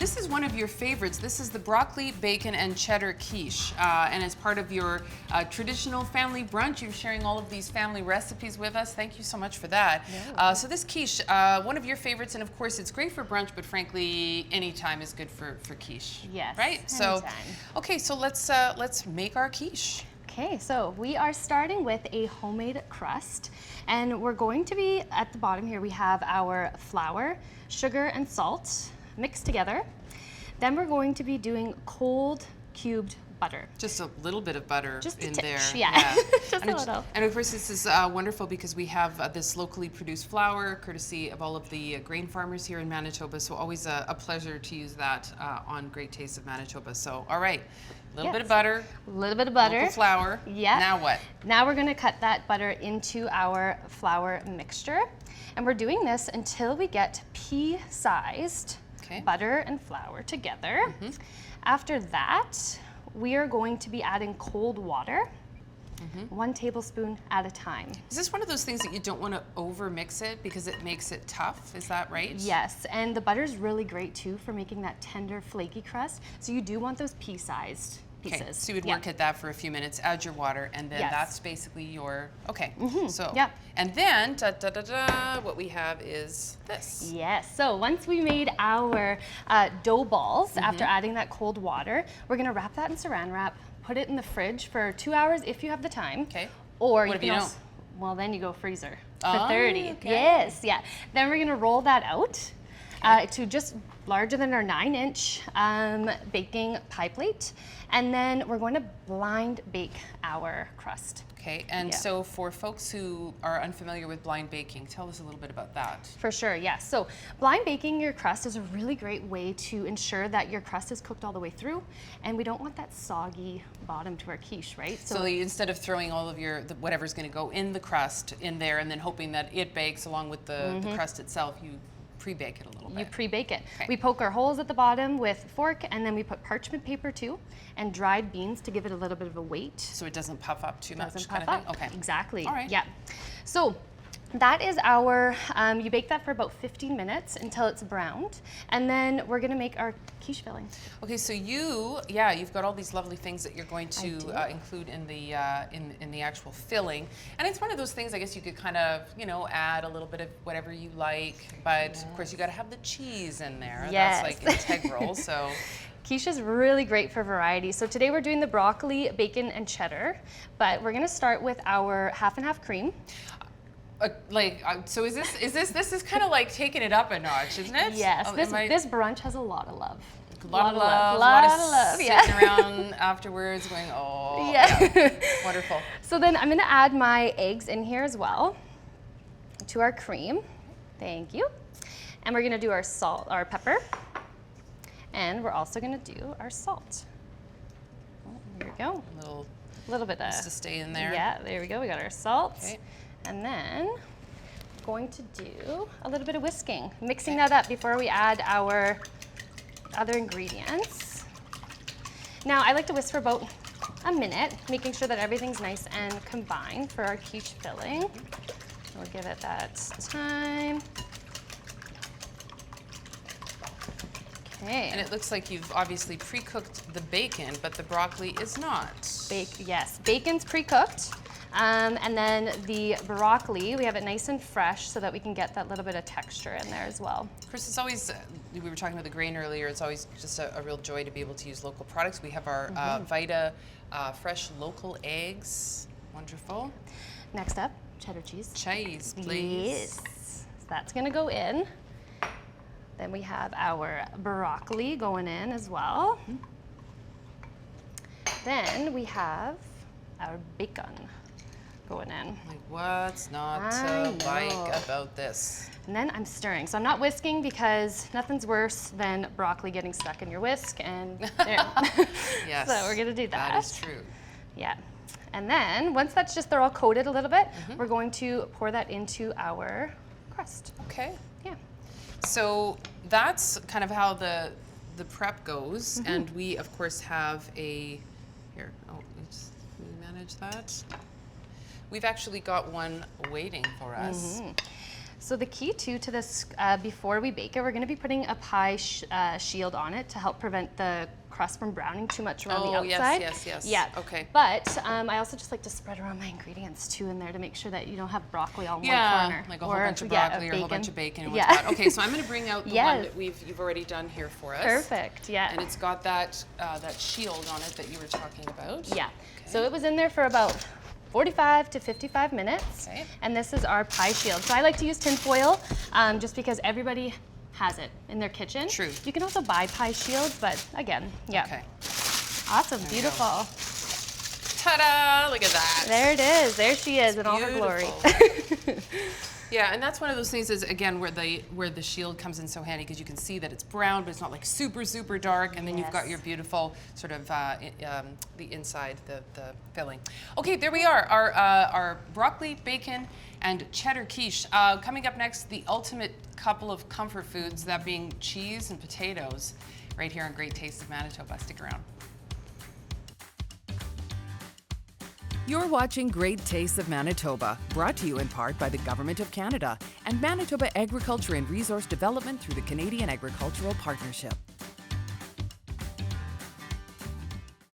this is one of your favorites. This is the broccoli, bacon, and cheddar quiche. And as part of your traditional family brunch, you're sharing all of these family recipes with us. Thank you so much for that. Yeah. So this quiche, one of your favorites, and of course it's great for brunch, but frankly, any time is good for quiche. Yes, right? anytime. So, okay, so let's make our quiche. Okay, so we are starting with a homemade crust, and we're going to be, at the bottom here, we have our flour, sugar, and salt mixed together. Then we're going to be doing cold cubed butter. Just a little bit of butter in there. Yeah. Just a little. And of course this is wonderful because we have this locally produced flour, courtesy of all of the grain farmers here in Manitoba, so always a pleasure to use that on Great Tastes of Manitoba. So, all right. A little bit of butter. A little bit of butter. Local flour. Yeah. Now what? Now we're going to cut that butter into our flour mixture. And we're doing this until we get pea-sized butter and flour together. After that, we are going to be adding cold water, 1 tablespoon at a time. Is this one of those things that you don't want to over mix it because it makes it tough? Is that right? Yes, and the butter is really great too for making that tender, flaky crust. So you do want those pea-sized pieces. Okay, so you would work at that for a few minutes, add your water, and then that's basically your, so, and then, what we have is this. Yes, so once we made our dough balls, after adding that cold water, we're gonna wrap that in saran wrap, put it in the fridge for 2 hours if you have the time. Okay. Or what you if you don't? Well, then you go freezer for 30. Okay. Yes, yeah. Then we're gonna roll that out to just larger than our 9-inch baking pie plate. And then we're going to blind bake our crust. Okay, and so for folks who are unfamiliar with blind baking, tell us a little bit about that. For sure, yes. So blind baking your crust is a really great way to ensure that your crust is cooked all the way through, and we don't want that soggy bottom to our quiche, right? So instead of throwing all of whatever's going to go in the crust in there and then hoping that it bakes along with the crust itself, you pre-bake it a little bit. You pre-bake it. Okay. We poke our holes at the bottom with a fork, and then we put parchment paper too, and dried beans to give it a little bit of a weight. So it doesn't puff up too much, Doesn't kind puff of thing? up. Okay. Exactly. All right. Yeah. So that is our, you bake that for about 15 minutes until it's browned, and then we're gonna make our quiche filling. Okay, so you've got all these lovely things that you're going to include in the actual filling, and it's one of those things I guess you could kind of add a little bit of whatever you like, but of course you got to have the cheese in there. Yes. That's like integral. So. Quiche is really great for variety. So today we're doing the broccoli, bacon, and cheddar, but we're gonna start with our half and half cream. So is this kind of like taking it up a notch, isn't it? Yes, this brunch has a lot of love. A lot of love, sitting around afterwards going, wonderful. So then I'm gonna add my eggs in here as well to our cream. Thank you. And we're gonna do our salt, our pepper, and we're also gonna do our salt. Oh, here we go. A little bit just to stay in there. Yeah, there we go. We got our salt. Okay. And then we're going to do a little bit of whisking, mixing that up before we add our other ingredients. Now, I like to whisk for about a minute, making sure that everything's nice and combined for our quiche filling. We'll give it that time. Okay. And it looks like you've obviously pre-cooked the bacon, but the broccoli is not. Yes, bacon's pre-cooked. And then the broccoli, we have it nice and fresh so that we can get that little bit of texture in there as well. Chris, it's always, we were talking about the grain earlier, it's always just a real joy to be able to use local products. We have our Vita fresh local eggs. Wonderful. Next up, cheddar cheese. Cheese, please. Yes. So that's gonna go in. Then we have our broccoli going in as well. Then we have our bacon going in. Like, what's not to like about this? And then I'm stirring. So I'm not whisking because nothing's worse than broccoli getting stuck in your whisk, and there. Yes. So we're gonna do that. That is true. Yeah. And then once they're all coated a little bit, we're going to pour that into our crust. Okay. Yeah. So that's kind of how the prep goes, and we of course have can we manage that? We've actually got one waiting for us. So the key too to this, before we bake it, we're going to be putting a pie shield on it to help prevent the crust from browning too much around the outside. Yes. Yeah. Okay. But I also just like to spread around my ingredients too in there to make sure that you don't have broccoli on one corner. Like a whole bunch of broccoli or a whole bunch of bacon. In one Yeah. spot. Okay, so I'm going to bring out the one that you've already done here for us. Perfect. Yeah. And it's got that that shield on it that you were talking about. Yeah. Okay. So it was in there for about 45 to 55 minutes. Okay. And this is our pie shield. So I like to use tin foil just because everybody has it in their kitchen. True. You can also buy pie shields, but again, yeah. Okay. Awesome, beautiful. Ta-da! Look at that. There it is. There she is in all her glory. Yeah, and that's one of those things is again where the shield comes in so handy because you can see that it's brown, but it's not like super dark, and then you've got your beautiful sort of the inside, the filling. Okay, there we are, our broccoli, bacon, and cheddar quiche. Coming up next, the ultimate couple of comfort foods, that being cheese and potatoes, right here on Great Taste of Manitoba. Stick around. You're watching Great Tastes of Manitoba, brought to you in part by the Government of Canada and Manitoba Agriculture and Resource Development through the Canadian Agricultural Partnership.